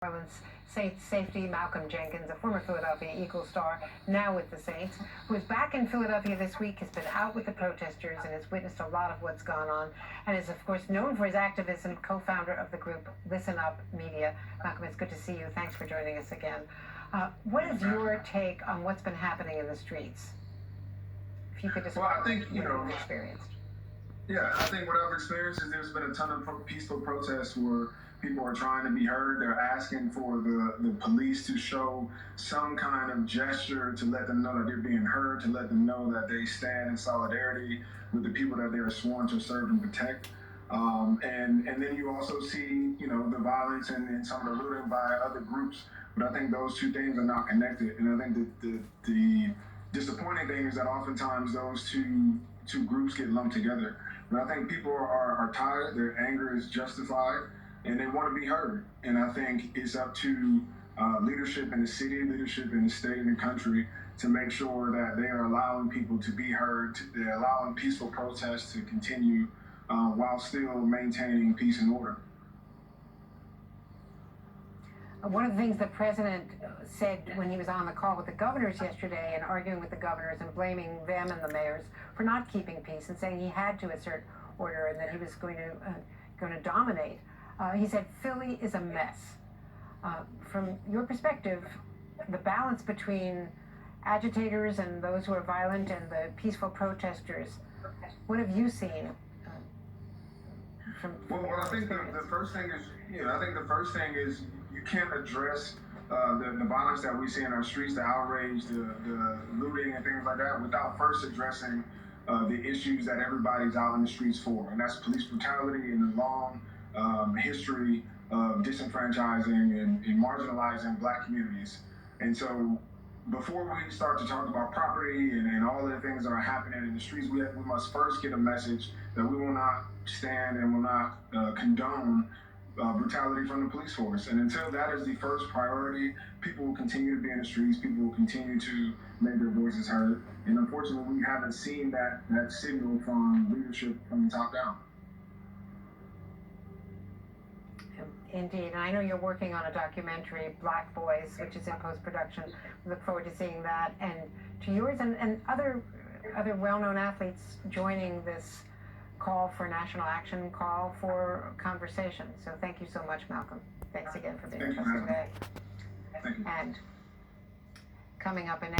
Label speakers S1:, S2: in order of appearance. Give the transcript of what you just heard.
S1: Orleans Saints safety Malcolm Jenkins, a former Philadelphia Eagles star, now with the Saints, who is back in Philadelphia this week, has been out with the protesters and has witnessed a lot of what's gone on, and is, of course, known for his activism, co-founder of the group Listen Up Media. Malcolm, it's good to see you. Thanks for joining us again. What is your take on what's been happening in the streets? If you could describe
S2: what you've
S1: experienced.
S2: Yeah, I think what I've experienced is there's been a ton of peaceful protests where people are trying to be heard. They're asking for the police to show some kind of gesture to let them know that they're being heard, to let them know that they stand in solidarity with the people that they are sworn to serve and protect. And then you also see, the violence and some of the looting by other groups. But I think those two things are not connected. And I think that the disappointing thing is that oftentimes those two groups get lumped together. But I think people are tired, their anger is justified, and they want to be heard. And I think it's up to leadership in the city, leadership in the state and the country to make sure that they are allowing people to be heard, they're allowing peaceful protests to continue while still maintaining peace and order.
S1: One of the things the president said when he was on the call with the governors yesterday and arguing with the governors and blaming them and the mayors for not keeping peace and saying he had to assert order and that he was going to dominate. He said Philly is a mess. From your perspective, the balance between agitators and those who are violent and the peaceful protesters, what have you seen?
S2: Well, I think the first thing is, you can't address the violence that we see in our streets, the outrage, the looting and things like that, without first addressing the issues that everybody's out in the streets for, and that's police brutality and the long history of disenfranchising and marginalizing Black communities. And so before we start to talk about property and all of the things that are happening in the streets, we must first get a message that we will not stand and will not condone brutality from the police force. And until that is the first priority, people will continue to be in the streets, people will continue to make their voices heard. And unfortunately, we haven't seen that signal from leadership from the top down.
S1: Indeed, and I know you're working on a documentary, Black Boys, which is in post-production. We look forward to seeing that, and to yours and other well-known athletes joining this call for national action, call for conversation. So thank you so much, Malcolm. Thanks again for being with us today.
S2: Thank you.
S1: And coming up in